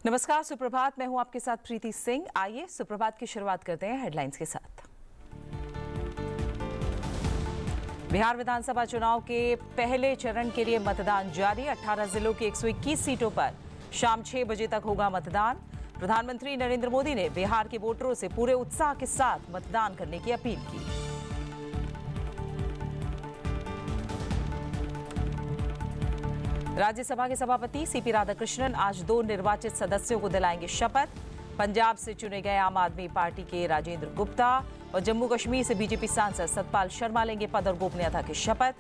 नमस्कार, सुप्रभात। मैं हूं आपके साथ प्रीति सिंह। आइए सुप्रभात की शुरुआत करते हैं हेडलाइंस के साथ। बिहार विधानसभा चुनाव के पहले चरण के लिए मतदान जारी। 18 जिलों की 121 सीटों पर शाम 6 बजे तक होगा मतदान। प्रधानमंत्री नरेंद्र मोदी ने बिहार के वोटरों से पूरे उत्साह के साथ मतदान करने की अपील की। राज्यसभा के सभापति सीपी राधाकृष्णन आज 2 निर्वाचित सदस्यों को दिलाएंगे शपथ। पंजाब से चुने गए आम आदमी पार्टी के राजेंद्र गुप्ता और जम्मू कश्मीर से बीजेपी सांसद सतपाल शर्मा लेंगे पद और गोपनीयता की शपथ।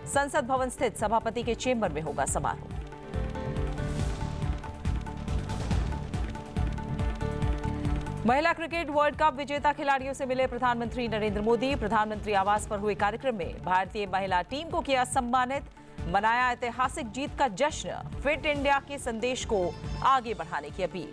संसद भवन स्थित सभापति के चेंबर में होगा समारोह। महिला क्रिकेट वर्ल्ड कप विजेता खिलाड़ियों से मिले प्रधानमंत्री नरेंद्र मोदी। प्रधानमंत्री आवास पर हुए कार्यक्रम में भारतीय महिला टीम को किया सम्मानित। मनाया ऐतिहासिक जीत का जश्न। फिट इंडिया के संदेश को आगे बढ़ाने की अपील।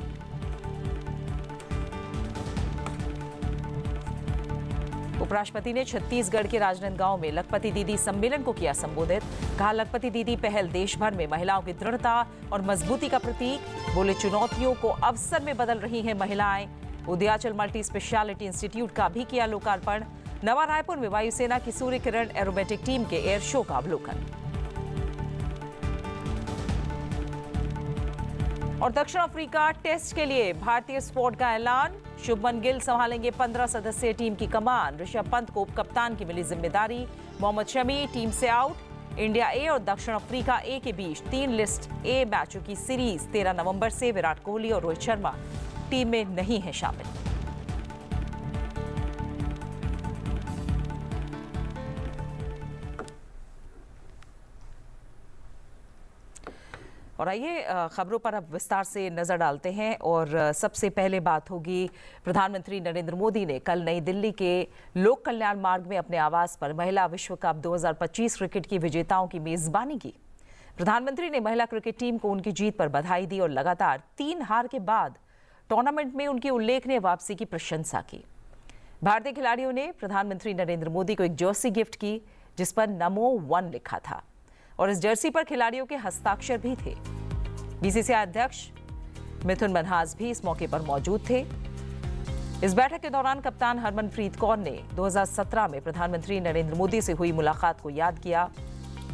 उपराष्ट्रपति ने छत्तीसगढ़ के राजनांदगांव में लखपति दीदी सम्मेलन को किया संबोधित। कहा, लखपति दीदी पहल देश भर में महिलाओं की दृढ़ता और मजबूती का प्रतीक। बोले, चुनौतियों को अवसर में बदल रही हैं महिलाएं। उदयाचल मल्टी स्पेशलिटी इंस्टीट्यूट का भी किया लोकार्पण। नवा रायपुर में वायुसेना की सूर्य किरण एरोबेटिक टीम के एयर शो का अवलोकन। और दक्षिण अफ्रीका टेस्ट के लिए भारतीय स्क्वाड का ऐलान। शुभमन गिल संभालेंगे 15 सदस्यीय टीम की कमान। ऋषभ पंत को उप कप्तान की मिली जिम्मेदारी। मोहम्मद शमी टीम से आउट। इंडिया ए और दक्षिण अफ्रीका ए के बीच 3 लिस्ट ए मैचों की सीरीज 13 नवंबर से। विराट कोहली और रोहित शर्मा टीम में नहीं है शामिल। और आइए खबरों पर अब विस्तार से नजर डालते हैं। और सबसे पहले बात होगी, प्रधानमंत्री नरेंद्र मोदी ने कल नई दिल्ली के लोक कल्याण मार्ग में अपने आवास पर महिला विश्व कप 2025 क्रिकेट की विजेताओं की मेजबानी की। प्रधानमंत्री ने महिला क्रिकेट टीम को उनकी जीत पर बधाई दी और लगातार 3 हार के बाद टूर्नामेंट में उनकी उल्लेखनीय वापसी की प्रशंसा की। भारतीय खिलाड़ियों ने प्रधानमंत्री नरेंद्र मोदी को एक जर्सी गिफ्ट की जिस पर नमो 1 लिखा था और इस जर्सी पर खिलाड़ियों के हस्ताक्षर भी थे। बीसीसीआई अध्यक्ष मिथुन मनहास भी इस मौके पर मौजूद थे। इस बैठक के दौरान कप्तान हरमनप्रीत कौर ने 2017 में प्रधानमंत्री नरेंद्र मोदी से हुई मुलाकात को याद किया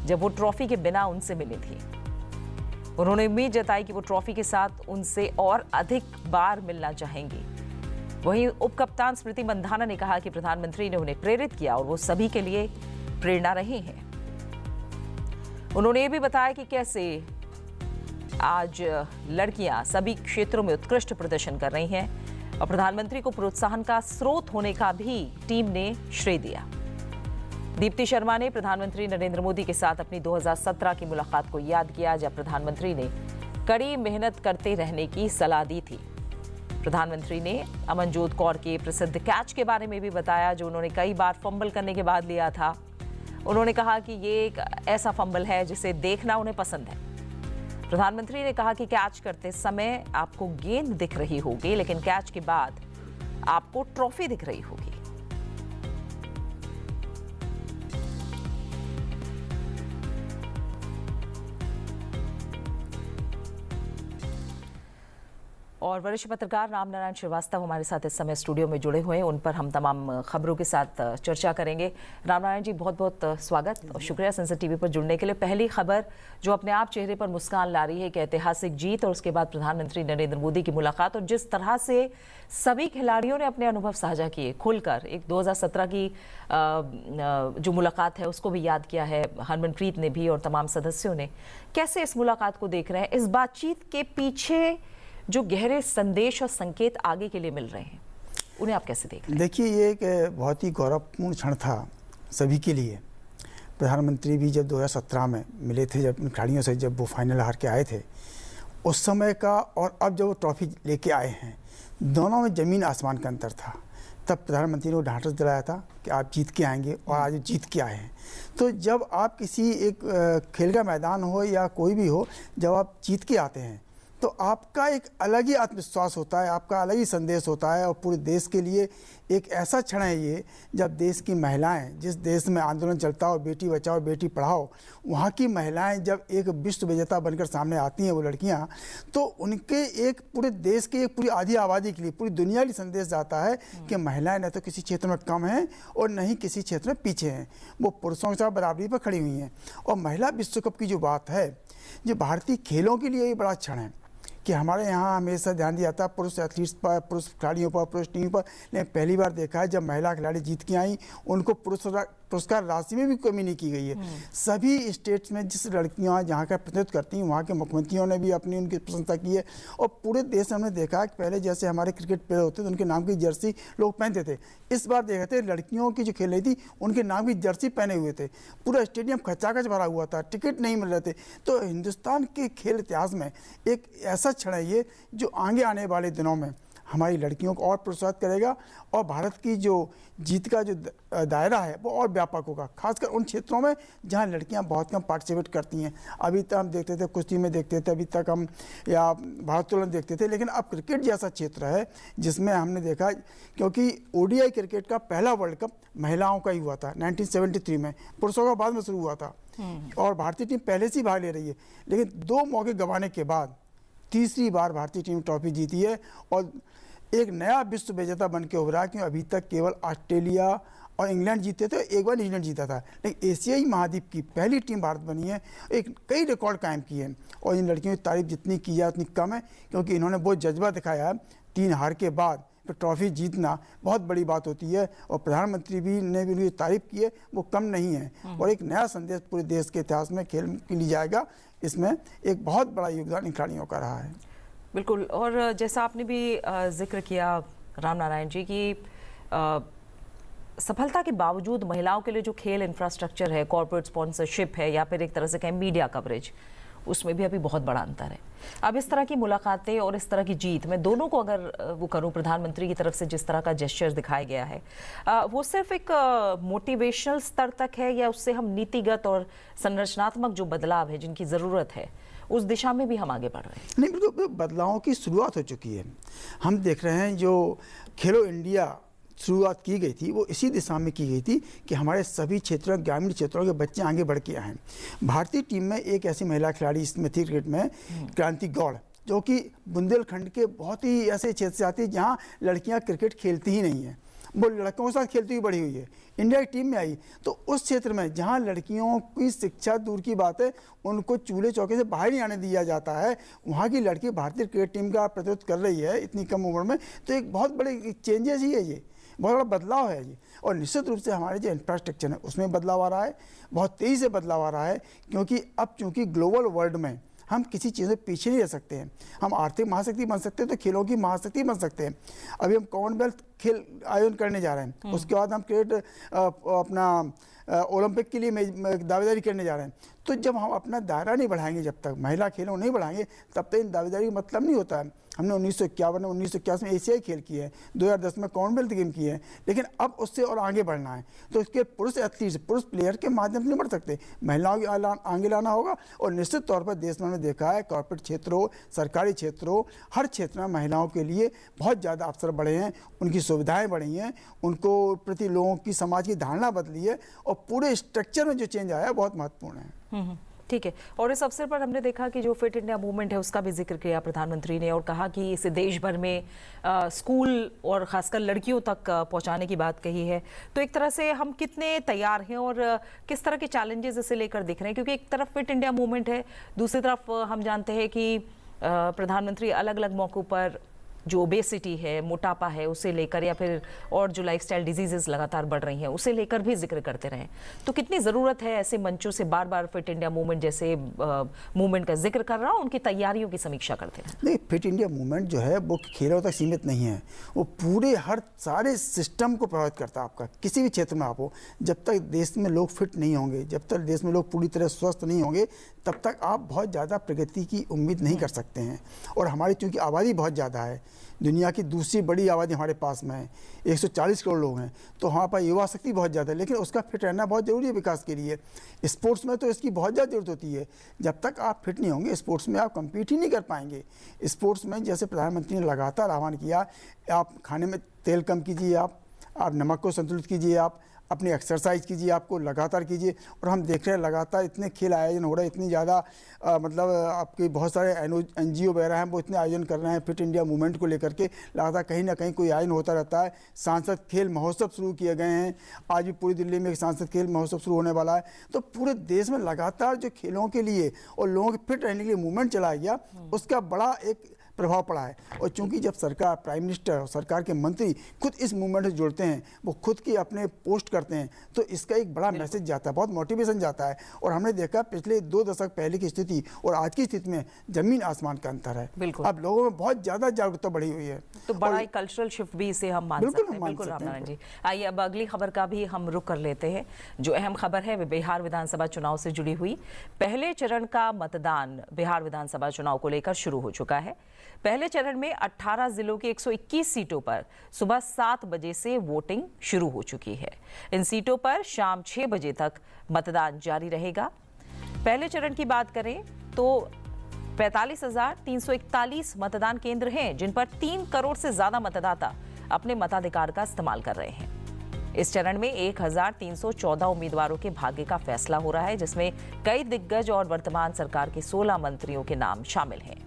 जब वो ट्रॉफी के बिना उनसे मिली थी। उन्होंने उम्मीद जताई कि वो ट्रॉफी के साथ उनसे और अधिक बार मिलना चाहेंगी। वहीं उप कप्तान स्मृति मंधाना ने कहा कि प्रधानमंत्री ने उन्हें प्रेरित किया और वो सभी के लिए प्रेरणा रहे हैं। उन्होंने ये भी बताया कि कैसे आज लड़कियां सभी क्षेत्रों में उत्कृष्ट प्रदर्शन कर रही हैं और प्रधानमंत्री को प्रोत्साहन का स्रोत होने का भी टीम ने श्रेय दिया। दीप्ति शर्मा ने प्रधानमंत्री नरेंद्र मोदी के साथ अपनी 2017 की मुलाकात को याद किया जब प्रधानमंत्री ने कड़ी मेहनत करते रहने की सलाह दी थी। प्रधानमंत्री ने अमनजोत कौर के प्रसिद्ध कैच के बारे में भी बताया जो उन्होंने कई बार फंबल करने के बाद लिया था। उन्होंने कहा कि ये एक ऐसा फंबल है जिसे देखना उन्हें पसंद है। प्रधानमंत्री ने कहा कि कैच करते समय आपको गेंद दिख रही होगी लेकिन कैच के बाद आपको ट्रॉफी दिख रही होगी। और वरिष्ठ पत्रकार रामनारायण श्रीवास्तव हमारे साथ इस समय स्टूडियो में जुड़े हुए हैं। उन पर हम तमाम खबरों के साथ चर्चा करेंगे। रामनारायण जी, बहुत बहुत स्वागत और शुक्रिया संसद टीवी पर जुड़ने के लिए। पहली खबर जो अपने आप चेहरे पर मुस्कान ला रही है कि ऐतिहासिक जीत और उसके बाद प्रधानमंत्री नरेंद्र मोदी की मुलाकात और जिस तरह से सभी खिलाड़ियों ने अपने अनुभव साझा किए खुलकर। एक 2017 की जो मुलाकात है उसको भी याद किया है हरमनप्रीत ने भी और तमाम सदस्यों ने। कैसे इस मुलाकात को देख रहे हैं? इस बातचीत के पीछे जो गहरे संदेश और संकेत आगे के लिए मिल रहे हैं उन्हें आप कैसे देख रहे हैं? देखिए, ये एक बहुत ही गौरवपूर्ण क्षण था सभी के लिए। प्रधानमंत्री भी जब 2017 में मिले थे, जब खिलाड़ियों से जब वो फाइनल हार के आए थे उस समय का, और अब जब वो ट्रॉफी लेके आए हैं, दोनों में ज़मीन आसमान का अंतर था। तब प्रधानमंत्री ने वो ढांढस दिलाया था कि आप जीत के आएंगे और आज जीत के आए हैं। तो जब आप किसी एक खेल का मैदान हो या कोई भी हो, जब आप जीत के आते हैं तो आपका एक अलग ही आत्मविश्वास होता है, आपका अलग ही संदेश होता है। और पूरे देश के लिए एक ऐसा क्षण है ये, जब देश की महिलाएं, जिस देश में आंदोलन चलता हो बेटी बचाओ बेटी पढ़ाओ, वहाँ की महिलाएं जब एक विश्व विजेता बनकर सामने आती हैं वो लड़कियाँ, तो उनके एक पूरे देश के एक पूरी आधी आबादी के लिए, पूरी दुनिया के लिए संदेश जाता है कि महिलाएं न तो किसी क्षेत्र में कम हैं और न ही किसी क्षेत्र में पीछे हैं, वो पुरुषों के साथ बराबरी पर खड़ी हुई हैं। और महिला विश्व कप की जो बात है, जो भारतीय खेलों के लिए ये बड़ा क्षण है कि हमारे यहाँ हमेशा ध्यान दिया जाता है पुरुष एथलीट्स पर, पुरुष खिलाड़ियों पर, पुरुष टीम पर, लेकिन पहली बार देखा है जब महिला खिलाड़ी जीत के आई, उनको पुरस्कार राशि में भी कमी नहीं की गई है। सभी स्टेट्स में जिस लड़कियाँ जहाँ का प्रतिनिधित्व करती हैं, वहाँ के मुख्यमंत्रियों ने भी अपनी उनकी प्रशंसा की है। और पूरे देश में हमने देखा कि पहले जैसे हमारे क्रिकेट प्लेयर होते थे उनके नाम की जर्सी लोग पहनते थे, इस बार देखा थे लड़कियों की जो खेल रही थी उनके नाम की जर्सी पहने हुए थे, पूरा स्टेडियम खचाखच भरा हुआ था, टिकट नहीं मिल रहे थे। तो हिंदुस्तान के खेल इतिहास में एक ऐसा क्षण है ये, जो आगे आने वाले दिनों में हमारी लड़कियों को और प्रोत्साहित करेगा और भारत की जो जीत का जो दायरा है वो और व्यापक होगा, खासकर उन क्षेत्रों में जहां लड़कियां बहुत कम पार्टिसिपेट करती हैं। अभी तक हम देखते थे कुश्ती में देखते थे, अभी तक हम या भारोत्तोलन देखते थे, लेकिन अब क्रिकेट जैसा क्षेत्र है जिसमें हमने देखा, क्योंकि ओडीआई क्रिकेट का पहला वर्ल्ड कप महिलाओं का ही हुआ था 1973 में, पुरुषों का बाद में शुरू हुआ था और भारतीय टीम पहले से ही भाग ले रही है। लेकिन 2 मौके गंवाने के बाद तीसरी बार भारतीय टीम ट्रॉफी जीती है और एक नया विश्व विजेता बन के उभरा, क्योंकि अभी तक केवल ऑस्ट्रेलिया और इंग्लैंड जीते थे, एक बार न्यूजीलैंड जीता था, लेकिन एशियाई महाद्वीप की पहली टीम भारत बनी है, एक कई रिकॉर्ड कायम किए हैं। और इन लड़कियों की तारीफ जितनी की जाए उतनी कम है, क्योंकि इन्होंने बहुत जज्बा दिखाया है। 3 हार के बाद फिर ट्रॉफी जीतना बहुत बड़ी बात होती है और प्रधानमंत्री भी ने भी उनकी तारीफ की है, वो कम नहीं है। और एक नया संदेश पूरे देश के इतिहास में खेल के लिए जाएगा, इसमें एक बहुत बड़ा योगदान इन खिलाड़ियों का रहा है। बिल्कुल। और जैसा आपने भी जिक्र किया राम नारायण जी की, सफलता के बावजूद महिलाओं के लिए जो खेल इंफ्रास्ट्रक्चर है, कॉर्पोरेट स्पॉन्सरशिप है या फिर एक तरह से कहें मीडिया कवरेज, उसमें भी अभी बहुत बड़ा अंतर है। अब इस तरह की मुलाकातें और इस तरह की जीत, मैं दोनों को अगर वो करूं, प्रधानमंत्री की तरफ से जिस तरह का जेस्चर दिखाया गया है, वो सिर्फ एक मोटिवेशनल स्तर तक है या उससे हम नीतिगत और संरचनात्मक जो बदलाव है जिनकी ज़रूरत है उस दिशा में भी हम आगे बढ़ रहे हैं? नहीं, बिल्कुल बदलावों की शुरुआत हो चुकी है। हम देख रहे हैं जो खेलो इंडिया शुरुआत की गई थी वो इसी दिशा में की गई थी कि हमारे सभी क्षेत्रों, ग्रामीण क्षेत्रों के बच्चे आगे बढ़ के आए। भारतीय टीम में एक ऐसी महिला खिलाड़ी इसमें थी क्रिकेट में, क्रांति गौड़, जो कि बुंदेलखंड के बहुत ही ऐसे क्षेत्र से आती है जहाँ लड़कियाँ क्रिकेट खेलती ही नहीं हैं, वो लड़कों के साथ खेलती हुई बड़ी हुई है, इंडिया की टीम में आई। तो उस क्षेत्र में जहां लड़कियों की शिक्षा दूर की बात है, उनको चूल्हे चौके से बाहर नहीं आने दिया जाता है, वहां की लड़की भारतीय क्रिकेट टीम का प्रतिनिधित्व कर रही है इतनी कम उम्र में। तो एक बहुत बड़े चेंजेस ही है, ये बहुत बड़ा बदलाव है ये। और निश्चित रूप से हमारे जो इंफ्रास्ट्रक्चर है उसमें बदलाव आ रहा है, बहुत तेज़ी से बदलाव आ रहा है, क्योंकि अब चूँकि ग्लोबल वर्ल्ड में हम किसी चीज़ से पीछे नहीं रह सकते हैं। हम आर्थिक महाशक्ति बन सकते हैं तो खेलों की महाशक्ति बन सकते हैं। अभी हम कॉमनवेल्थ खेल आयोजन करने जा रहे हैं, उसके बाद हम क्रिकेट अपना ओलंपिक के लिए दावेदारी करने जा रहे हैं। तो जब हम अपना दायरा नहीं बढ़ाएंगे, जब तक महिला खेलों नहीं बढ़ाएंगे, तब तक इन दावेदारी का मतलब नहीं होता है। हमने 1951 में 1981 में एशियाई खेल किए हैं, 2010 में कॉमनवेल्थ गेम किए हैं, लेकिन अब उससे और आगे बढ़ना है। तो इसके पुरुष एथलीट्स, पुरुष प्लेयर के माध्यम से नहीं बढ़ सकते, महिलाओं को आगे लाना होगा। और निश्चित तौर पर देश में हमने देखा है, कॉर्पोरेट क्षेत्र हो, सरकारी क्षेत्र हो, हर क्षेत्र में महिलाओं के लिए बहुत ज़्यादा अवसर बढ़े हैं, उनकी सुविधाएँ बढ़ी हैं, उनको प्रति लोगों की समाज की धारणा बदली है और पूरे स्ट्रक्चर में जो चेंज आया है बहुत महत्वपूर्ण है। ठीक है। और इस अवसर पर हमने देखा कि जो फिट इंडिया मूवमेंट है उसका भी जिक्र किया प्रधानमंत्री ने और कहा कि इसे देश भर में स्कूल और खासकर लड़कियों तक पहुंचाने की बात कही है। तो एक तरह से हम कितने तैयार हैं और किस तरह के चैलेंजेस इसे लेकर दिख रहे हैं, क्योंकि एक तरफ फिट इंडिया मूवमेंट है, दूसरी तरफ हम जानते हैं कि प्रधानमंत्री अलग अलग मौक़ों पर जो ओबेसिटी है, मोटापा है, उसे लेकर या फिर और जो लाइफस्टाइल डिजीजेस लगातार बढ़ रही हैं उसे लेकर भी जिक्र करते रहें। तो कितनी ज़रूरत है ऐसे मंचों से बार बार फिट इंडिया मूवमेंट जैसे मूवमेंट का जिक्र कर रहा हूँ, उनकी तैयारियों की समीक्षा करते रहें? नहीं, फिट इंडिया मूवमेंट जो है वो खेलों तक सीमित नहीं है, वो पूरे हर सारे सिस्टम को प्रभावित करता है। आपका किसी भी क्षेत्र में आप हो, जब तक देश में लोग फिट नहीं होंगे, जब तक देश में लोग पूरी तरह स्वस्थ नहीं होंगे, तब तक आप बहुत ज़्यादा प्रगति की उम्मीद नहीं कर सकते हैं। और हमारी चूँकि आबादी बहुत ज़्यादा है, दुनिया की दूसरी बड़ी आबादी हमारे पास में है, 140 करोड़ लोग हैं, तो हमारे पास युवा शक्ति बहुत ज़्यादा है, लेकिन उसका फिट रहना बहुत ज़रूरी है विकास के लिए। स्पोर्ट्स में तो इसकी बहुत ज़्यादा ज़रूरत होती है। जब तक आप फिट नहीं होंगे स्पोर्ट्स में, आप कम्पीट ही नहीं कर पाएंगे। स्पोर्ट्स में जैसे प्रधानमंत्री ने लगातार आह्वान किया, आप खाने में तेल कम कीजिए, आप नमक को संतुलित कीजिए, आप अपनी एक्सरसाइज कीजिए, आपको लगातार कीजिए। और हम देख रहे हैं लगातार इतने खेल आयोजन हो रहे हैं, इतनी ज़्यादा मतलब आपके बहुत सारे NGO वगैरह हैं, वो इतने आयोजन कर रहे हैं फिट इंडिया मूवमेंट को लेकर के। लगातार कहीं ना कहीं कोई आयोजन होता रहता है। सांसद खेल महोत्सव शुरू किए गए हैं, आज भी पूरी दिल्ली में एक सांसद खेल महोत्सव शुरू होने वाला है। तो पूरे देश में लगातार जो खेलों के लिए और लोगों के फिट रहने के लिए मूवमेंट चलाया गया, उसका बड़ा एक प्रभाव पड़ा है। और चूंकि जब सरकार, प्राइम मिनिस्टर और सरकार के मंत्री खुद इस मूवमेंट से जुड़ते हैं, वो खुद की अपने पोस्ट करते हैं, तो इसका एक बड़ा मैसेज जाता है, बहुत मोटिवेशन जाता है। और हमने देखा पिछले 2 दशक पहले की स्थिति और आज की स्थिति में जमीन आसमान का अंतर है। बिल्कुल। अब लोगों में बहुत ज्यादा जागरूकता बढ़ी हुई है, तो बड़ा एक कल्चरल शिफ्ट भी इसे हम मान सकते हैं। बिल्कुल रामनारायण जी, आइए अब अगली खबर का भी हम रुख कर लेते हैं। जो अहम खबर है वे बिहार विधानसभा चुनाव से जुड़ी हुई। पहले चरण का मतदान बिहार विधानसभा चुनाव को लेकर शुरू हो चुका है। पहले चरण में 18 जिलों की 121 सीटों पर सुबह 7 बजे से वोटिंग शुरू हो चुकी है। इन सीटों पर शाम 6 बजे तक मतदान जारी रहेगा। पहले चरण की बात करें तो 45,341 मतदान केंद्र हैं, जिन पर 3 करोड़ से ज्यादा मतदाता अपने मताधिकार का इस्तेमाल कर रहे हैं। इस चरण में 1,314 उम्मीदवारों के भाग्य का फैसला हो रहा है, जिसमें कई दिग्गज और वर्तमान सरकार के 16 मंत्रियों के नाम शामिल हैं।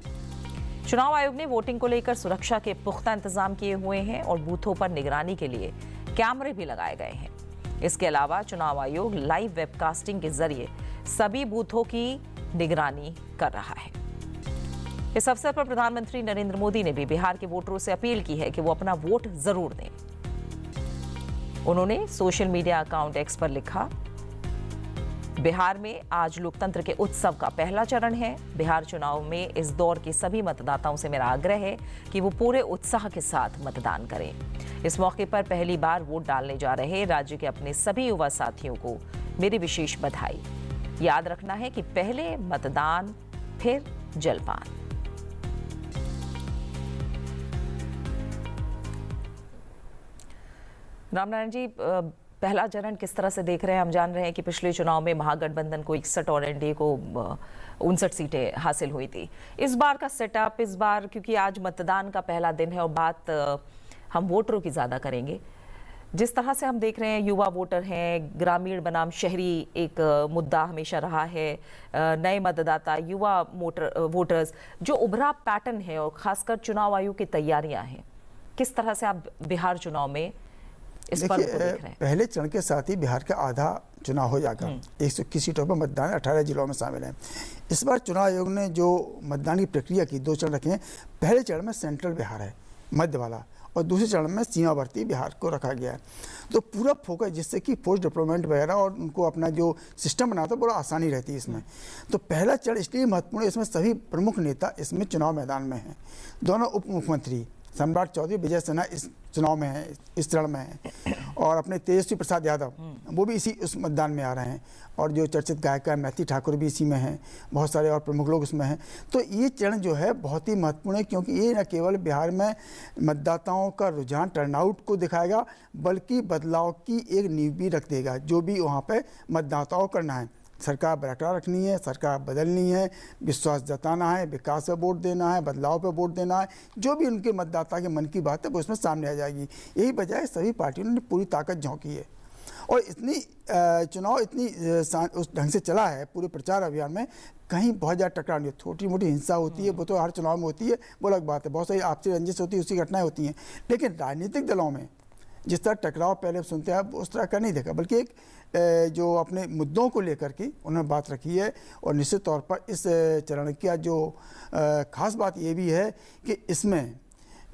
चुनाव आयोग ने वोटिंग को लेकर सुरक्षा के पुख्ता इंतजाम किए हुए हैं और बूथों पर निगरानी के लिए कैमरे भी लगाए गए हैं। इसके अलावा चुनाव आयोग लाइव वेबकास्टिंग के जरिए सभी बूथों की निगरानी कर रहा है। इस अवसर पर प्रधानमंत्री नरेंद्र मोदी ने भी बिहार के वोटरों से अपील की है कि वो अपना वोट जरूर दें। उन्होंने सोशल मीडिया अकाउंट X पर लिखा, बिहार में आज लोकतंत्र के उत्सव का पहला चरण है। बिहार चुनाव में इस दौर के सभी मतदाताओं से मेरा आग्रह है कि वो पूरे उत्साह के साथ मतदान करें। इस मौके पर पहली बार वोट डालने जा रहे राज्य के अपने सभी युवा साथियों को मेरी विशेष बधाई। याद रखना है कि पहले मतदान फिर जलपान। रामनारायण जी, पहला चरण किस तरह से देख रहे हैं? हम जान रहे हैं कि पिछले चुनाव में महागठबंधन को 61 और NDA को 59 सीटें हासिल हुई थी। इस बार का सेटअप, इस बार क्योंकि आज मतदान का पहला दिन है और बात हम वोटरों की ज़्यादा करेंगे, जिस तरह से हम देख रहे हैं युवा वोटर हैं, ग्रामीण बनाम शहरी एक मुद्दा हमेशा रहा है, नए मतदाता, युवा वोटर्स, जो उभरा पैटर्न है और खासकर चुनाव आयोग की तैयारियां हैं, किस तरह से आप बिहार चुनाव में इस पर्व को देख रहे हैं? पहले चरण के साथ ही बिहार का आधा चुनाव हो जाएगा। 121 सीटों पर मतदान 18 जिलों में शामिल है। इस बार चुनाव आयोग ने जो मतदान की प्रक्रिया की, 2 चरण रखे हैं। पहले चरण में सेंट्रल बिहार है, मध्य वाला, और दूसरे चरण में सीमावर्ती बिहार को रखा गया है। तो पूरा फोकस, जिससे कि फोर्स डिप्लॉयमेंट वगैरह और उनको अपना जो सिस्टम बनाता है बड़ा आसानी रहती है इसमें। तो पहला चरण इसलिए महत्वपूर्ण है, इसमें सभी प्रमुख नेता इसमें चुनाव मैदान में हैं। दोनों उप मुख्यमंत्री सम्राट चौधरी, विजय सिन्हा इस चुनाव में है, इस चरण में है, और अपने तेजस्वी प्रसाद यादव वो भी इसी उस मतदान में आ रहे हैं, और जो चर्चित गायिका मैथिली ठाकुर भी इसी में हैं, बहुत सारे और प्रमुख लोग उसमें हैं। तो ये चरण जो है बहुत ही महत्वपूर्ण है, क्योंकि ये न केवल बिहार में मतदाताओं का रुझान, टर्नआउट को दिखाएगा, बल्कि बदलाव की एक नींव भी रख देगा। जो भी वहाँ पर मतदाताओं करना है, सरकार बरकरार रखनी है, सरकार बदलनी है, विश्वास जताना है, विकास पे वोट देना है, बदलाव पे वोट देना है, जो भी उनके मतदाता के मन की बात है वो उसमें सामने आ जाएगी। यही वजह है सभी पार्टियों ने पूरी ताकत झोंकी है, और इतनी चुनाव इतनी उस ढंग से चला है पूरे प्रचार अभियान में, कहीं बहुत ज़्यादा टकराव नहीं, छोटी मोटी हिंसा होती है, वो तो हर चुनाव में होती है, वो अलग बात है, बहुत सारी आपसी रंजिश होती है, उसकी घटनाएं होती हैं। लेकिन राजनीतिक दलों में जिस तरह टकराव पहले सुनते हैं उस तरह का नहीं देखा, बल्कि एक जो अपने मुद्दों को लेकर के उन्होंने बात रखी है। और निश्चित तौर पर इस चरण की जो खास बात ये भी है कि इसमें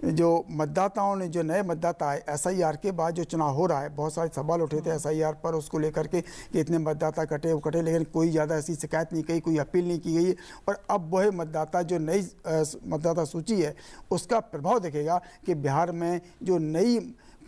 जो मतदाताओं ने, जो नए मतदाता आए, SIR के बाद जो चुनाव हो रहा है, बहुत सारे सवाल उठे थे SIR पर, उसको लेकर के कि इतने मतदाता कटे वो कटे, लेकिन कोई ज़्यादा ऐसी शिकायत नहीं की, कोई अपील नहीं की गई। और अब वह मतदाता, जो नई मतदाता सूची है, उसका प्रभाव दिखेगा कि बिहार में जो नई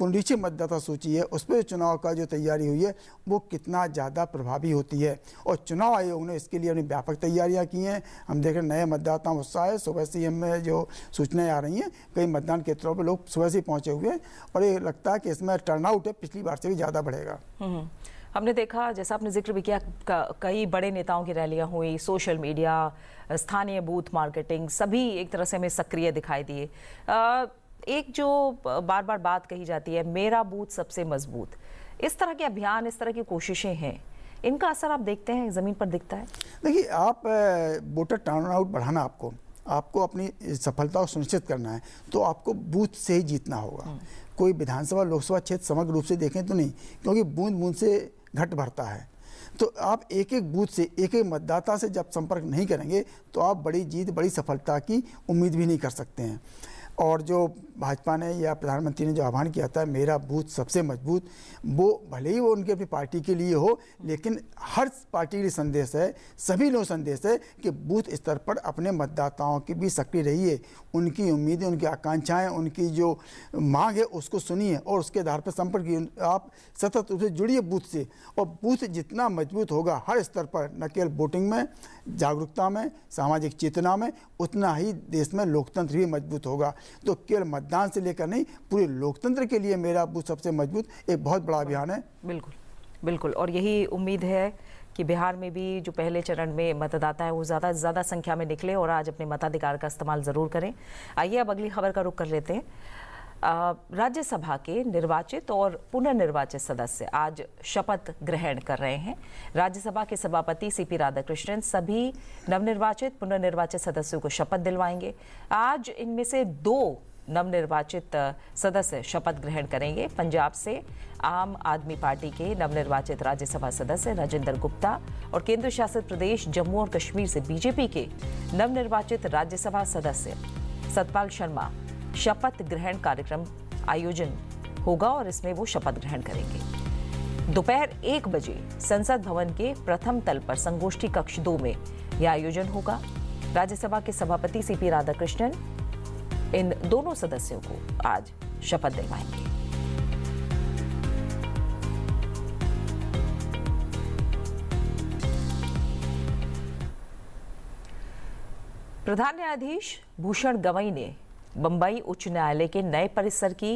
पुनरीक्षित मतदाता सूची है उस पर चुनाव का जो तैयारी हुई है वो कितना ज़्यादा प्रभावी होती है। और चुनाव आयोग ने इसके लिए अपनी व्यापक तैयारियां की हैं। हम देख रहे नए मतदाताओं में उत्साह है। सुबह से हमें जो सूचनाएं आ रही हैं कई मतदान केंद्रों पर लोग सुबह से पहुंचे हुए हैं और ये लगता है कि इसमें टर्नआउट है पिछली बार से भी ज़्यादा बढ़ेगा। हमने देखा, जैसा आपने जिक्र भी किया, कई बड़े नेताओं की रैलियां हुई, सोशल मीडिया, स्थानीय बूथ मार्केटिंग, सभी एक तरह से हमें सक्रिय दिखाई दिए। एक जो बार बार बात कही जाती है, मेरा बूथ सबसे मजबूत, इस तरह के अभियान, इस तरह की कोशिशें हैं, इनका असर आप देखते हैं, जमीन पर दिखता है? देखिए, आप वोटर टर्नआउट बढ़ाना, आपको अपनी सफलता को सुनिश्चित करना है तो आपको बूथ से ही जीतना होगा। कोई विधानसभा लोकसभा क्षेत्र समग्र रूप से देखें तो नहीं, क्योंकि बूंद बूंद से घट भरता है। तो आप एक एक बूथ से, एक एक मतदाता से जब संपर्क नहीं करेंगे तो आप बड़ी जीत, बड़ी सफलता की उम्मीद भी नहीं कर सकते हैं। और जो भाजपा ने या प्रधानमंत्री ने जो आह्वान किया था मेरा बूथ सबसे मजबूत, वो भले ही वो उनके अपनी पार्टी के लिए हो, लेकिन हर पार्टी के लिए संदेश है, सभी लोग संदेश है कि बूथ स्तर पर अपने मतदाताओं की भी सक्रिय रहिए, उनकी उम्मीदें, उनकी आकांक्षाएं, उनकी जो मांग है उसको सुनिए और उसके आधार पर संपर्क कीजिए। आप सतत रूप से जुड़िए बूथ से, और बूथ जितना मजबूत होगा हर स्तर पर, न केवल वोटिंग में, जागरूकता में, सामाजिक चेतना में, उतना ही देश में लोकतंत्र भी मजबूत होगा। तो केवल मतदान से लेकर नहीं, पूरे लोकतंत्र के लिए मेरा बूथ सबसे मजबूत एक बहुत बड़ा अभियान है। बिल्कुल बिल्कुल, और यही उम्मीद है कि बिहार में भी जो पहले चरण में मतदाता है वो ज़्यादा संख्या में निकले और आज अपने मताधिकार का इस्तेमाल ज़रूर करें। आइए अब अगली खबर का रुख कर लेते हैं। राज्यसभा के निर्वाचित और पुनर्निर्वाचित सदस्य आज शपथ ग्रहण कर रहे हैं। राज्यसभा के सभापति सीपी राधाकृष्णन सभी नवनिर्वाचित पुनर्निर्वाचित सदस्यों को शपथ दिलवाएंगे। आज इनमें से 2 नवनिर्वाचित सदस्य शपथ ग्रहण करेंगे। पंजाब से आम आदमी पार्टी के नवनिर्वाचित राज्यसभा सदस्य राजेंद्र गुप्ता और केंद्र शासित प्रदेश जम्मू और कश्मीर से बीजेपी के नवनिर्वाचित राज्यसभा सदस्य सतपाल शर्मा शपथ ग्रहण कार्यक्रम आयोजन होगा और इसमें वो शपथ ग्रहण करेंगे। दोपहर 1 बजे संसद भवन के प्रथम तल पर संगोष्ठी कक्ष 2 में यह आयोजन होगा। राज्यसभा के सभापति सीपी राधाकृष्णन इन दोनों सदस्यों को आज शपथ दिलवाएंगे। प्रधान न्यायाधीश भूषण गवई ने बंबई उच्च न्यायालय के नए परिसर की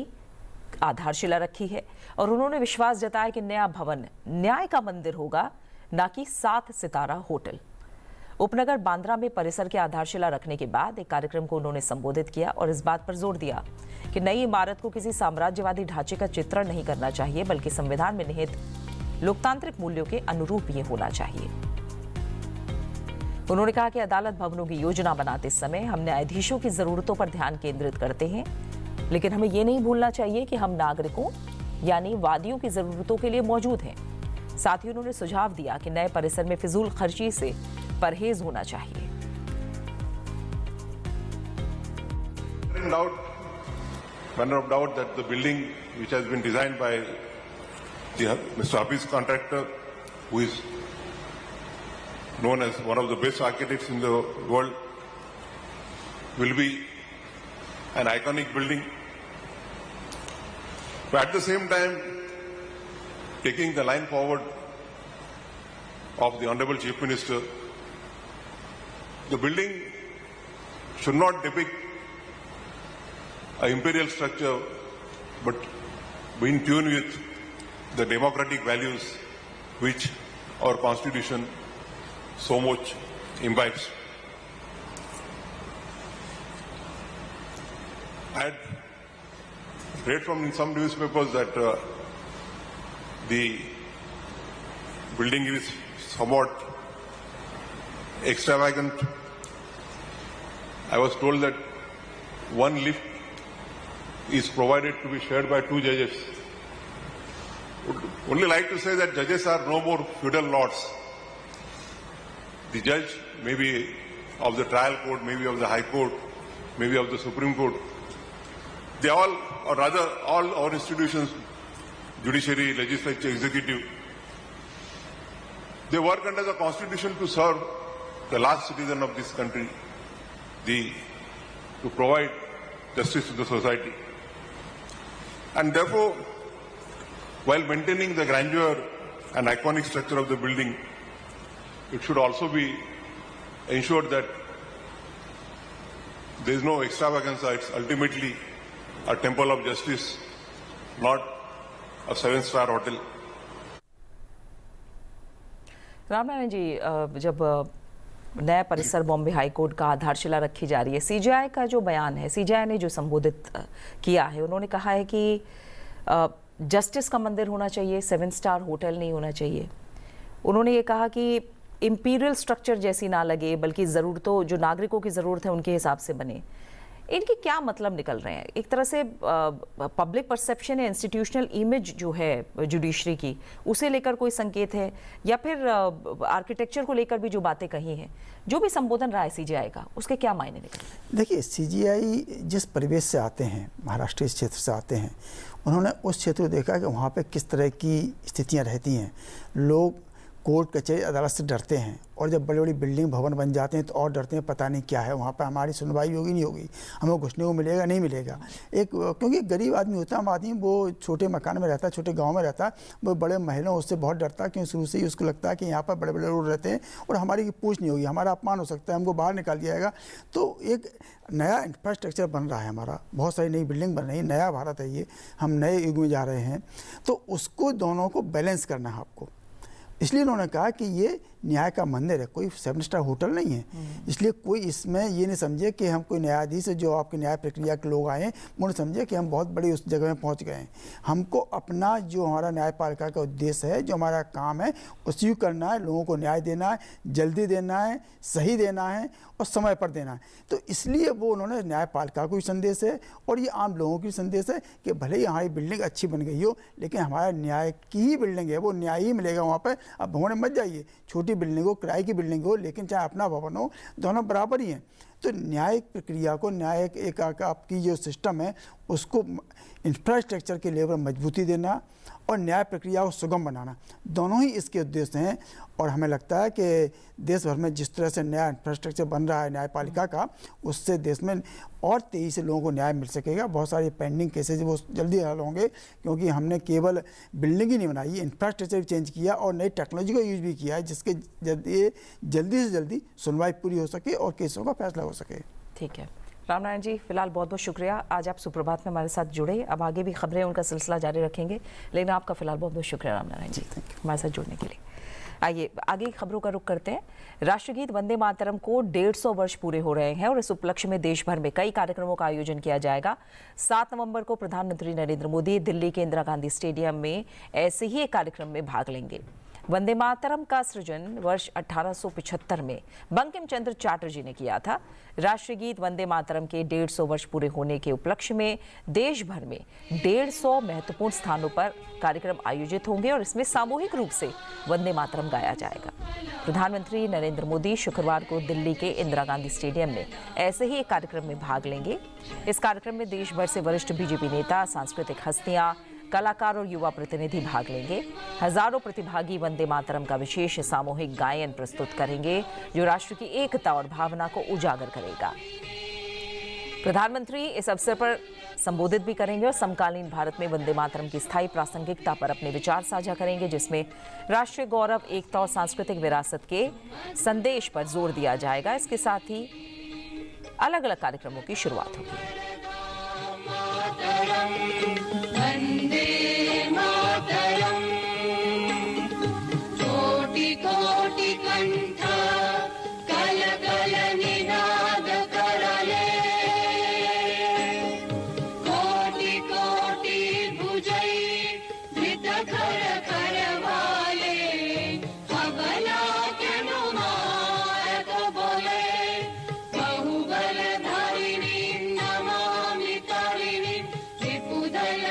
आधारशिला रखी है और उन्होंने विश्वास जताया कि नया भवन न्याय का मंदिर होगा, न कि 7 सितारा होटल। उपनगर बांद्रा में परिसर की आधारशिला रखने के बाद एक कार्यक्रम को उन्होंने संबोधित किया और इस बात पर जोर दिया कि नई इमारत को किसी साम्राज्यवादी ढांचे का चित्रण नहीं करना चाहिए, बल्कि संविधान में निहित लोकतांत्रिक मूल्यों के अनुरूप ये होना चाहिए। उन्होंने कहा कि अदालत भवनों की योजना बनाते समय हम न्यायाधीशों की जरूरतों पर ध्यान केंद्रित करते हैं, लेकिन हमें ये नहीं भूलना चाहिए कि हम नागरिकों यानी वादियों की जरूरतों के लिए मौजूद हैं। साथ ही उन्होंने सुझाव दिया कि नए परिसर में फिजूल खर्ची से परहेज होना चाहिए। Manner of doubt that the building which has been designed by Mr. Hafiz contractor, who is known as one of the best architects in the world, will be an iconic building. But at the same time, taking the line forward of the Honorable Chief Minister, the building should not depict an imperial structure, but be in tune with the democratic values which our Constitution so much imbibes. I had read from some newspapers that the building is somewhat extravagant. I was told that one lift is provided to be shared by 2 judges. Would only like to say that judges are no more feudal lords. The judge may be of the trial court, maybe of the high court, maybe of the Supreme Court. They all, or rather all our institutions, judiciary, legislature, executive, they work under the Constitution to serve the last citizen of this country, to provide justice to the society. And therefore, while maintaining the grandeur and iconic structure of the building, it should also be ensured that there is no extravaganza. It's ultimately a temple of justice, not a 7-star hotel. Ramnarayan जी, जब नया परिसर Bombay high court का आधारशिला रखी जा रही है, CJI का जो बयान है, सीजेआई ने जो संबोधित किया है, उन्होंने कहा है कि जस्टिस का मंदिर होना चाहिए, 7-स्टार होटल नहीं होना चाहिए। उन्होंने ये कहा कि इंपीरियल स्ट्रक्चर जैसी ना लगे, बल्कि ज़रूरतों, जो नागरिकों की ज़रूरत है उनके हिसाब से बने। इनके क्या मतलब निकल रहे हैं? एक तरह से पब्लिक परसेप्शन या इंस्टीट्यूशनल इमेज जो है जुडिशरी की, उसे लेकर कोई संकेत है, या फिर आर्किटेक्चर को लेकर भी जो बातें कही हैं, जो भी संबोधन रहा है सीजीआई का, उसके क्या मायने निकल रहे हैं? देखिए, सीजीआई जिस परिवेश से आते हैं, महाराष्ट्र इस क्षेत्र से आते हैं, उन्होंने उस क्षेत्र को देखा कि वहाँ पे किस तरह की स्थितियाँ रहती हैं। लोग कोर्ट कचहरी अदालत से डरते हैं, और जब बड़ी बड़ी बिल्डिंग भवन बन जाते हैं तो और डरते हैं, पता नहीं क्या है वहाँ पर, हमारी सुनवाई होगी नहीं होगी, हमें घुसने को मिलेगा नहीं मिलेगा। क्योंकि गरीब आदमी होता है, आम आदमी, वो छोटे मकान में रहता है, छोटे गांव में रहता है, वो बड़े महलों उससे बहुत डरता है, क्योंकि शुरू से ही उसको लगता है कि यहाँ पर बड़े बड़े लोग रहते हैं और हमारी पूछ नहीं होगी, हमारा अपमान हो सकता है, हमको बाहर निकाल दिया जाएगा। तो एक नया इंफ्रास्ट्रक्चर बन रहा है हमारा, बहुत सारी नई बिल्डिंग बन रही है, नया भारत है ये, हम नए युग में जा रहे हैं, तो उसको दोनों को बैलेंस करना है आपको। इसलिए उन्होंने कहा कि ये न्याय का मंदिर है, कोई 7-स्टार होटल नहीं है। इसलिए कोई इसमें ये नहीं समझे कि हम कोई न्यायाधीश जो आपके न्याय प्रक्रिया के लोग आए हैं, वो नहीं समझे कि हम बहुत बड़ी उस जगह में पहुंच गए हैं। हमको अपना जो हमारा न्यायपालिका का उद्देश्य है, जो हमारा काम है, उसी को करना है, लोगों को न्याय देना है, जल्दी देना है, सही देना है और समय पर देना है। तो इसलिए वो उन्होंने न्यायपालिका को भी संदेश है और ये आम लोगों की संदेश है कि भले ही हमारी बिल्डिंग अच्छी बन गई हो, लेकिन हमारा न्याय की ही बिल्डिंग है, वो न्याय ही मिलेगा वहाँ पर। अब भवन मत जाइए, छोटी बिल्डिंग हो, किराए की बिल्डिंग हो, लेकिन चाहे अपना भवन हो, दोनों बराबर ही हैं। तो न्यायिक प्रक्रिया को, न्यायिक एक आपकी जो सिस्टम है, उसको इंफ्रास्ट्रक्चर के लेवल मजबूती देना और न्याय प्रक्रिया को सुगम बनाना, दोनों ही इसके उद्देश्य हैं। और हमें लगता है कि देश भर में जिस तरह से नया इंफ्रास्ट्रक्चर बन रहा है न्यायपालिका का, उससे देश में और तेज़ी से लोगों को न्याय मिल सकेगा। बहुत सारे पेंडिंग केसेज वो जल्दी हल होंगे, क्योंकि हमने केवल बिल्डिंग ही नहीं बनाई, इंफ्रास्ट्रक्चर भी चेंज किया और नई टेक्नोलॉजी का यूज भी किया है, जिसके जल्दी से जल्दी सुनवाई पूरी हो सके और केसों का फैसला हो सके। ठीक है रामनारायण जी, फिलहाल बहुत बहुत शुक्रिया, आज आप सुप्रभात में हमारे साथ जुड़े। अब आगे भी खबरें उनका सिलसिला जारी रखेंगे, लेकिन आपका फिलहाल बहुत बहुत शुक्रिया रामनारायण जी हमारे साथ जुड़ने के लिए। आइए आगे की खबरों का रुख करते हैं। राष्ट्रगीत वंदे मातरम को 150 वर्ष पूरे हो रहे हैं और इस उपलक्ष्य में देश भर में कई कार्यक्रमों का आयोजन किया जाएगा। 7 नवंबर को प्रधानमंत्री नरेंद्र मोदी दिल्ली के इंदिरा गांधी स्टेडियम में ऐसे ही एक कार्यक्रम में भाग लेंगे। वंदे मातरम का सृजन वर्ष 1875 में बंकिम चंद्र चटर्जी ने किया था। राष्ट्रीय गीत वंदे मातरम के 150 वर्ष पूरे होने के उपलक्ष्य में देश भर में 150 महत्वपूर्ण स्थानों पर कार्यक्रम आयोजित होंगे और इसमें सामूहिक रूप से वंदे मातरम गाया जाएगा। प्रधानमंत्री नरेंद्र मोदी शुक्रवार को दिल्ली के इंदिरा गांधी स्टेडियम में ऐसे ही एक कार्यक्रम में भाग लेंगे। इस कार्यक्रम में देश भर से वरिष्ठ बीजेपी नेता, सांस्कृतिक हस्तियां, कलाकार और युवा प्रतिनिधि भाग लेंगे। हजारों प्रतिभागी वंदे मातरम का विशेष सामूहिक गायन प्रस्तुत करेंगे, जो राष्ट्र की एकता और भावना को उजागर करेगा। प्रधानमंत्री इस अवसर पर संबोधित भी करेंगे और समकालीन भारत में वंदे मातरम की स्थायी प्रासंगिकता पर अपने विचार साझा करेंगे, जिसमें राष्ट्रीय गौरव, एकता और सांस्कृतिक विरासत के संदेश पर जोर दिया जाएगा। इसके साथ ही अलग अलग कार्यक्रमों की शुरुआत होगी। वंदे मातरम, कोटि कोटि कंठ कल कल निनाद करले, कोटि कोटि भुजै धृत खर खर वाले, अबला के नुमार को बोले, बहुबल धारिणी नमामि तारिणी, त्रिपुदल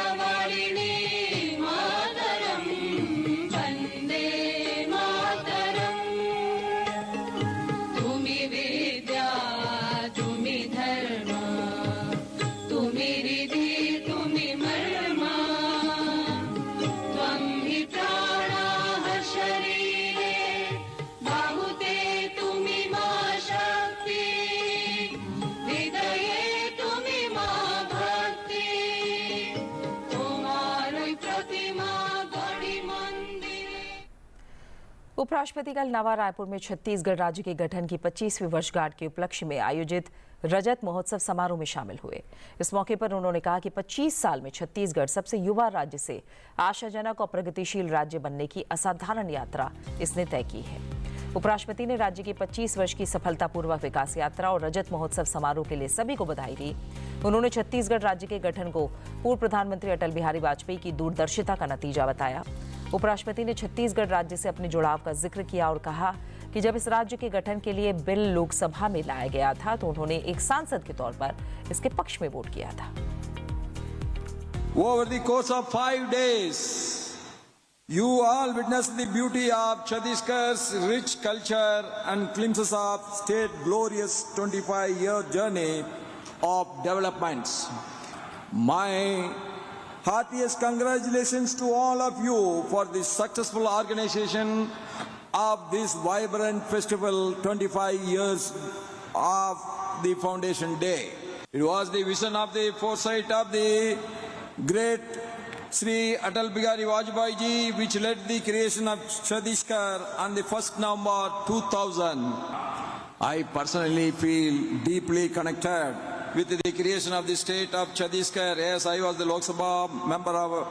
उपराष्ट्रपति कल नवा रायपुर में छत्तीसगढ़ राज्य के गठन की 25वीं वर्षगांठ के उपलक्ष्य में आयोजित रजत महोत्सव समारोह में शामिल हुए। इस मौके पर उन्होंने कहा कि 25 साल में छत्तीसगढ़ सबसे युवा राज्य से आशाजनक और प्रगतिशील राज्य बनने की असाधारण यात्रा इसने तय की है। उपराष्ट्रपति ने राज्य की 25 वर्ष की सफलतापूर्वक विकास यात्रा और रजत महोत्सव समारोह के लिए सभी को बधाई दी। उन्होंने छत्तीसगढ़ राज्य के गठन को पूर्व प्रधानमंत्री अटल बिहारी वाजपेयी की दूरदर्शिता का नतीजा बताया। उपराष्ट्रपति ने छत्तीसगढ़ राज्य से अपने जुड़ाव का जिक्र किया और कहा कि जब इस राज्य के गठन के लिए बिल लोकसभा में लाया गया था तो उन्होंने एक सांसद के तौर पर इसके पक्ष में वोट किया था। Over the course of 5 days, you all witnessed the beauty of Chhattisgarh's rich culture and glimpses of state glorious 25-year journey of developments. My heartiest congratulations to all of you for the successful organization of this vibrant festival 25 years of the Foundation Day. It was the vision of the foresight of the great Sri Atal Bihari Vajpayee ji which led the creation of Chhattisgarh on the 1st November 2000. I personally feel deeply connected with the creation of the state of Chhattisgarh as I was the Lok Sabha member of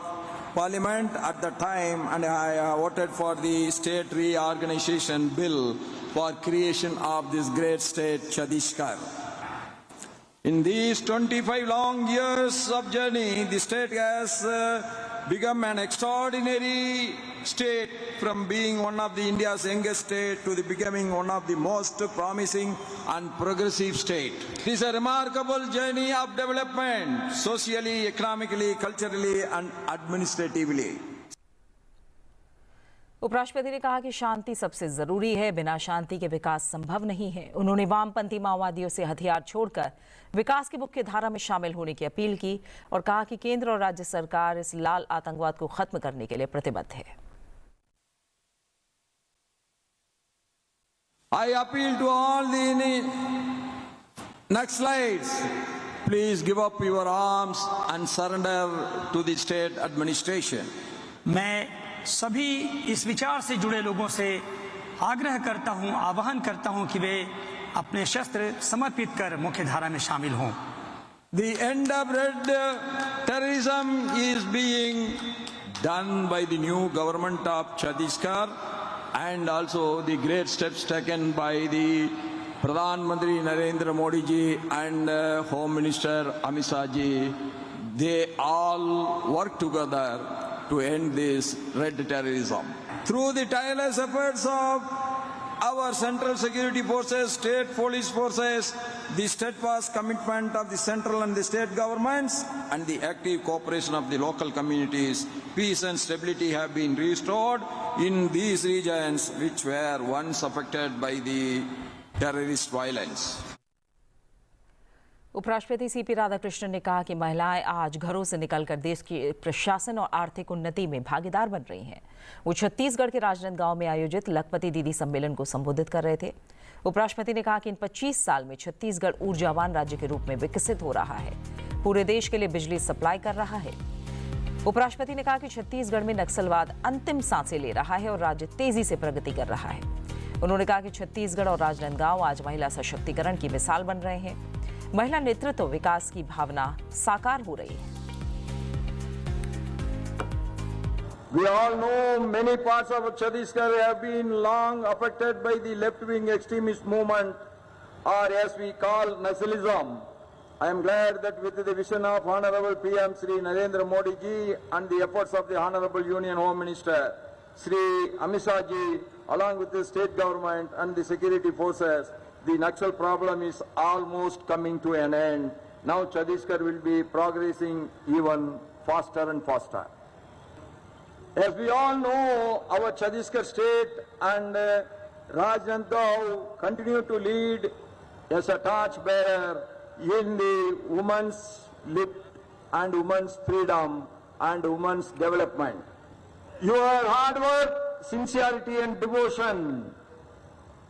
Parliament at the time and I voted for the state reorganization bill for creation of this great state Chhattisgarh. In these 25 long years of journey, the state has become an extraordinary state from being one of the India's youngest state to the becoming one of the most promising and progressive state. It is a remarkable journey of development, socially, economically, culturally and administratively. उपराष्ट्रपति ने कहा कि शांति सबसे जरूरी है, बिना शांति के विकास संभव नहीं है। उन्होंने वामपंथी माओवादियों से हथियार छोड़कर विकास की मुख्य धारा में शामिल होने की अपील की और कहा कि केंद्र और राज्य सरकार इस लाल आतंकवाद को खत्म करने के लिए प्रतिबद्ध है। I appeal to all the Naxalites, please give up your arms and surrender to the state administration. मैं सभी इस विचार से जुड़े लोगों से आग्रह करता हूं, आह्वान करता हूं कि वे अपने शस्त्र समर्पित कर मुख्य धारा में शामिल हों। The end of red terrorism is being done by the new government of Chhattisgarh and also the great steps taken by the Pradhan Mantri Narendra Modi ji and Home Minister Amit Shah ji. They all work together to end this red terrorism. Through the tireless efforts of our central security forces, state police forces, the steadfast commitment of the central and the state governments, and the active cooperation of the local communities, peace and stability have been restored in these regions which were once affected by the terrorist violence. उपराष्ट्रपति CP Radhakrishnan ने कहा कि महिलाएं आज घरों से निकलकर देश की प्रशासन और आर्थिक उन्नति में भागीदार बन रही हैं। वो छत्तीसगढ़ के राजनांदगांव में आयोजित लखपति दीदी सम्मेलन को संबोधित कर रहे थे। उपराष्ट्रपति ने कहा कि इन 25 साल में छत्तीसगढ़ ऊर्जावान राज्य के रूप में विकसित हो रहा है, पूरे देश के लिए बिजली सप्लाई कर रहा है। उपराष्ट्रपति ने कहा कि छत्तीसगढ़ में नक्सलवाद अंतिम सांसें ले रहा है और राज्य तेजी से प्रगति कर रहा है। उन्होंने कहा कि छत्तीसगढ़ और राजनांदगांव आज महिला सशक्तिकरण की मिसाल बन रहे हैं। महिला नेतृत्व विकास की भावना साकार हो रही है। We all know many parts of Chhattisgarh have been long affected by the left-wing extremist movement, or as we call Naxalism. I am glad that with the vision of Honorable PM Sri Narendra Modi ji and the efforts of the Honorable Union Home Minister Sri Amit Shah ji, along with the state government and the security forces, the Naxal problem is almost coming to an end. Now Chhattisgarh will be progressing even faster and faster. As we all know, our Chhattisgarh state and Rajnaandgaon continue to lead as a torchbearer in the women's lift and women's freedom and women's development. Your hard work, sincerity and devotion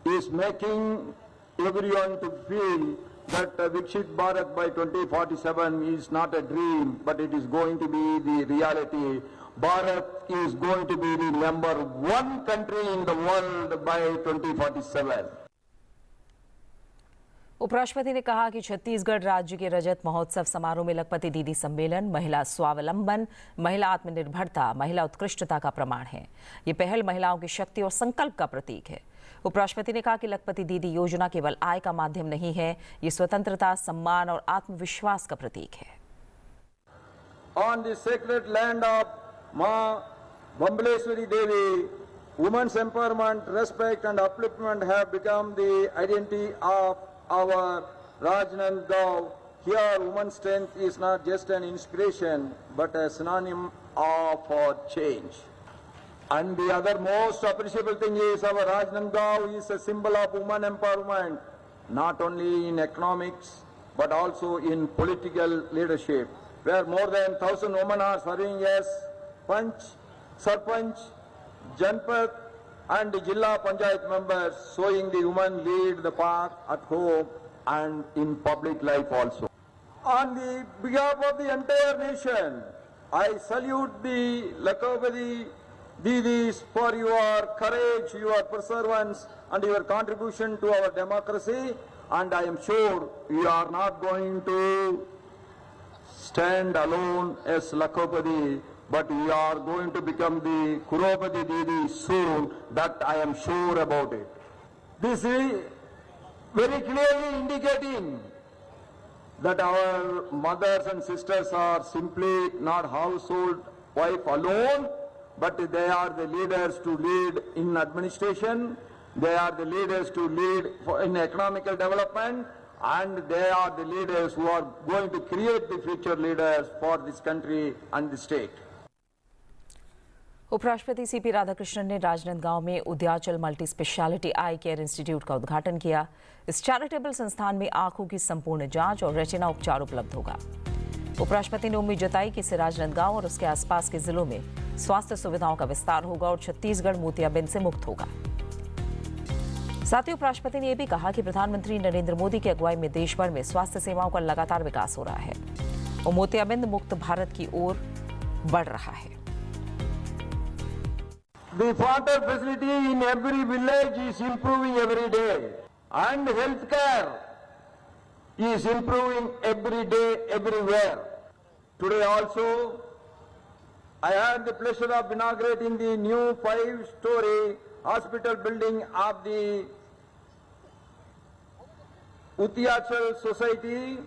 is making everyone to feel that Viksit Bharat by 2047 is not a dream, but it is going to be the reality. Bharat is going to be the number one country in the world by 2047. उपराष्ट्रपति ने कहा कि छत्तीसगढ़ राज्य के रजत महोत्सव समारोह में लखपति दीदी सम्मेलन महिला स्वावलंबन, महिला आत्मनिर्भरता, महिला उत्कृष्टता का प्रमाण है। ये पहल महिलाओं की शक्ति और संकल्प का प्रतीक है। उपराष्ट्रपति ने कहा कि लखपति दीदी योजना केवल आय का माध्यम नहीं है, ये स्वतंत्रता, सम्मान और आत्मविश्वास का प्रतीक है। On the sacred land of Ma Bambaleshwari Devi, women's empowerment, respect and upliftment have become the identity of our Rajnandgaon. Here, women's strength is not just an inspiration, but a synonym for change. And the other most appreciable thing is our Rajnandgaon is a symbol of women empowerment, not only in economics, but also in political leadership, where more than 1,000 women are serving as Panch, Sarpanch, Janpat, and Jilla Panchayat members, showing the women lead the path at home and in public life also. On the behalf of the entire nation, I salute the Lakopati Didis for your courage, your perseverance, and your contribution to our democracy. And I am sure you are not going to stand alone as Lakopati, but we are going to become the Kuropati Didi soon. That I am sure about it. This is very clearly indicating that our mothers and sisters are simply not household wife alone, but they are the leaders to lead in administration, they are the leaders to lead in economical development, and they are the leaders who are going to create the future leaders for this country and the state. उपराष्ट्रपति CP Radhakrishnan ने राजनांदगांव में उद्याचल multi speciality आई care institute का उद्घाटन किया। इस charitable संस्थान में आंखों की संपूर्ण जांच और रेटिना उपचार उपलब्ध होगा। उपराष्ट्रपति ने उम्मीद जताई कि इससे राजनांदगांव और उसके आसपास के जिलों में स्वास्थ्य सुविधाओं का विस्तार होगा और छत्तीसगढ़ मोतियाबिंद से मुक्त होगा। साथ ही उपराष्ट्रपति ने यह भी कहा कि प्रधानमंत्री नरेंद्र मोदी की अगुवाई में देश भर में स्वास्थ्य सेवाओं का लगातार विकास हो रहा है और मोतियाबिंद मुक्त भारत की ओर बढ़ रहा है। The water facility in every village is improving every day, and healthcare is improving every day, everywhere. Today also, I had the pleasure of inaugurating the new 5-story hospital building of the Utyachal Society,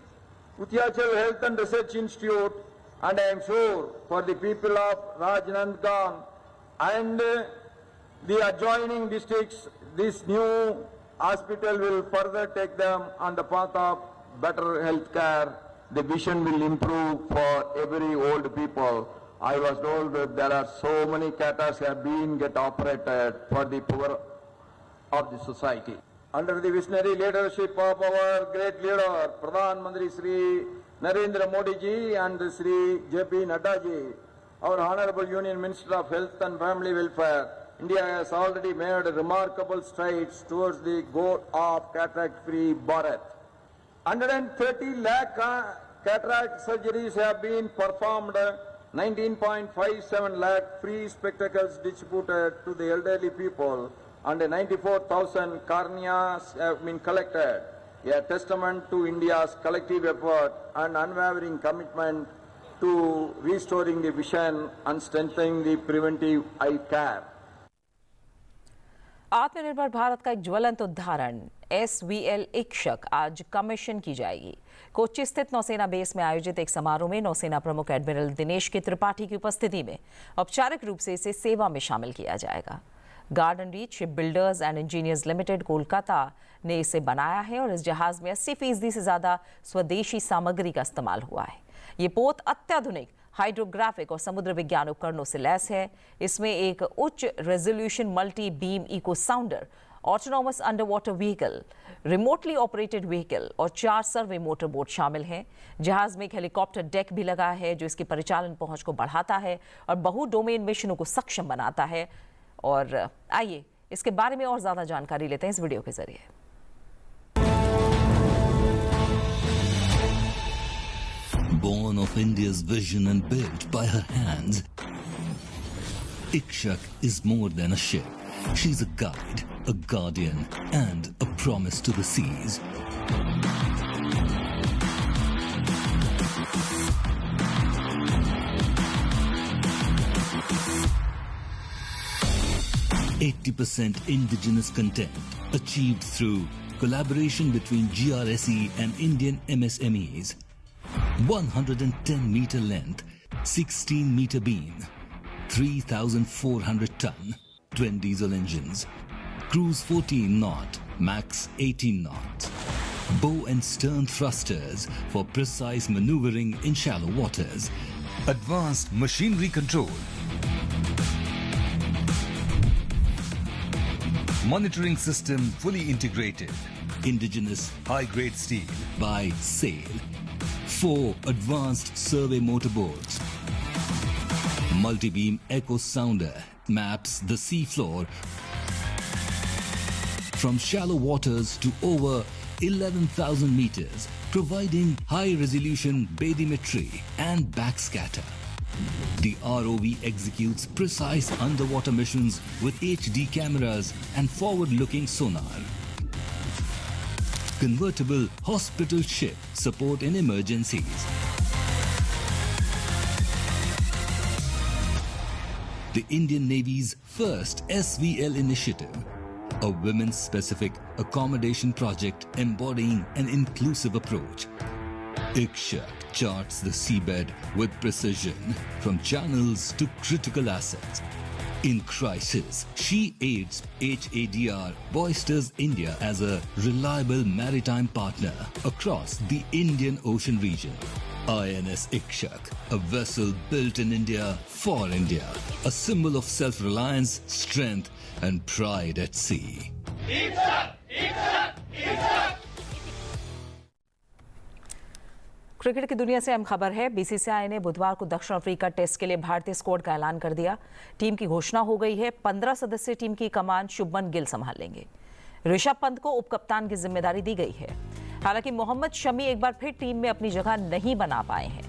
Utyachal Health and Research Institute, and I am sure for the people of Rajnaandgaon and the adjoining districts, this new hospital will further take them on the path of better health care. The vision will improve for every old people. I was told that there are so many cataracts have been operated for the poor of the society. Under the visionary leadership of our great leader, Pradhan Mantri Sri Narendra Modi ji and Sri J.P. Nadda ji, our Honorable Union Minister of Health and Family Welfare, India has already made remarkable strides towards the goal of cataract-free Bharat. 130 lakh cataract surgeries have been performed, 19.57 lakh free spectacles distributed to the elderly people, and 94,000 corneas have been collected, a testament to India's collective effort and unwavering commitment to restoring the vision and strengthening the preventive eye care. आत्मनिर्भर भारत का एक ज्वलंत उदाहरण SVL Ikshak आज commission की जाएगी। कोच्चि स्थित नौसेना बेस में आयोजित एक समारोह में नौसेना प्रमुख एडमिरल दिनेश के त्रिपाठी की उपस्थिति में औपचारिक रूप से इसे सेवा में शामिल किया जाएगा। Garden reach ship builders and engineers limited Kolkata ने इसे बनाया है और इस जहाज में 80% से ज्यादा स्वदेशी सामग्री का इस्तेमाल हुआ है। ये पोत अत्याधुनिक हाइड्रोग्राफिक और समुद्र विज्ञान उपकरणों से लैस है। इसमें एक उच्च resolution multi beam echo sounder, autonomous underwater vehicle, remotely operated vehicle और 4 सर्वे मोटर बोट शामिल हैं। जहाज में एक हेलीकॉप्टर डेक भी लगा है जो इसकी परिचालन पहुंच को बढ़ाता है और बहु डोमेन मिशनों को सक्षम बनाता है। और आइए इसके बारे में और ज्यादा जानकारी लेते हैं इस वीडियो के जरिए। born of India's vision and built by her hands. Ikshak is more than a ship. She's a guide, a guardian, and a promise to the seas. %80 indigenous content achieved through collaboration between GRSE and Indian MSMEs. 110-meter length, 16-meter beam, 3,400 ton, twin diesel engines, cruise 14 knot, max 18 knots, bow and stern thrusters for precise maneuvering in shallow waters, advanced machinery control, monitoring system fully integrated, indigenous high-grade steel by SAIL, 4 advanced survey motorboats, multi-beam echo sounder maps the sea floor from shallow waters to over 11,000 meters, providing high-resolution bathymetry and backscatter. The ROV executes precise underwater missions with HD cameras and forward-looking sonar. Convertible hospital ship support in emergencies. The Indian Navy's first SVL initiative, a women-specific accommodation project embodying an inclusive approach. Ikshak charts the seabed with precision, from channels to critical assets. In crisis, she aids HADR bolsters India as a reliable maritime partner across the Indian Ocean region. INS Ikshak, a vessel built in India for India, a symbol of self-reliance, strength and pride at sea. Ikshak! Ikshak! Ikshak! Cricket की दुनिया से अहम खबर है। BCCI ने बुधवार को दक्षिण अफ्रीका टेस्ट के लिए भारतीय स्क्वाड का ऐलान कर दिया। टीम की घोषणा हो गई है। 15 सदस्यीय टीम की कमान शुभमन गिल संभाल लेंगे। ऋषभ पंत को उपकप्तान की जिम्मेदारी दी गई है। हालांकि मोहम्मद शमी एक बार फिर टीम में अपनी जगह नहीं बना पाए हैं।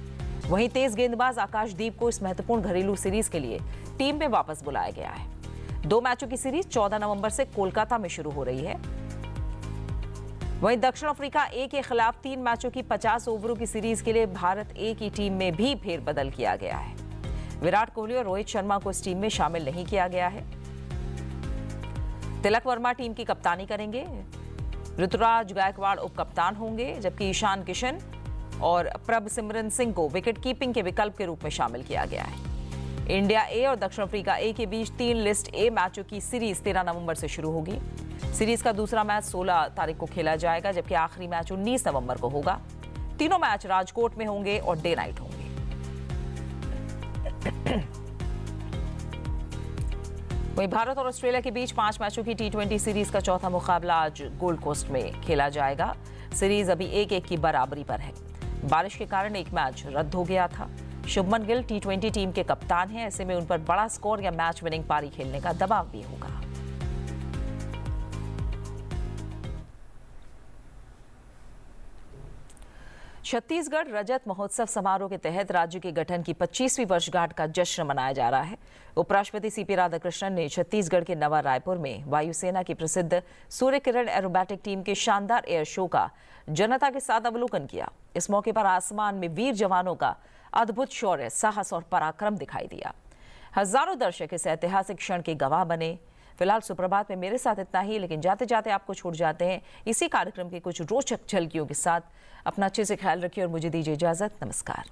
वहीं तेज गेंदबाज आकाशदीप को इस महत्वपूर्ण घरेलू सीरीज के लिए टीम में वापस बुलाया गया है। 2 मैचों की सीरीज 14 नवंबर से कोलकाता में शुरू हो रही है। वहीं दक्षिण अफ्रीका ए के खिलाफ 3 मैचों की 50 ओवरों की सीरीज के लिए भारत ए की टीम में भी फेरबदल किया गया है। विराट कोहली और रोहित शर्मा को इस टीम में शामिल नहीं किया गया है। तिलक वर्मा टीम की कप्तानी करेंगे। ऋतुराज गायकवाड़ उपकप्तान होंगे, जबकि ईशान किशन और प्रभसिमरन सिंह को विकेट कीपिंग के विकल्प के रूप में शामिल किया गया है। इंडिया ए और दक्षिण अफ्रीका ए के बीच 3 लिस्ट ए मैचों की सीरीज 13 नवंबर से शुरू होगी। सीरीज का दूसरा मैच 16 तारीख को खेला जाएगा, जबकि आखिरी मैच 19 नवंबर को होगा। तीनों मैच राजकोट में होंगे और डे नाइट होंगे। वहीं भारत और ऑस्ट्रेलिया के बीच 5 मैचों की T20 सीरीज का चौथा मुकाबला आज गोल्ड कोस्ट में खेला जाएगा। सीरीज अभी 1-1 की बराबरी पर है। बारिश के कारण एक मैच रद्द हो गया था। शुभमन गिल T20 टीम के कप्तान हैं, ऐसे में उन पर बड़ा स्कोर या मैच विनिंग पारी खेलने का दबाव भी होगा। छत्तीसगढ़ रजत महोत्सव समारोह के तहत राज्य के गठन की 25वीं वर्षगांठ का जश्न मनाया जा रहा है। उपराष्ट्रपति सीपी राधाकृष्णन ने छत्तीसगढ़ के नवा रायपुर में वायुसेना की प्रसिद्ध सूर्य किरण एरोबैटिक टीम के शानदार एयर शो का जनता के साथ अवलोकन किया। इस मौके पर आसमान में वीर जवानों का अद्भुत शौर्य, साहस और पराक्रम दिखाई दिया। हजारों दर्शक इस ऐतिहासिक क्षण के गवाह बने। फिलहाल सुप्रभात में मेरे साथ इतना ही, लेकिन जाते जाते आपको छोड़ जाते हैं इसी कार्यक्रम के कुछ रोचक झलकियों के साथ। अपना अच्छे से ख्याल रखिए और मुझे दीजिए इजाजत। नमस्कार।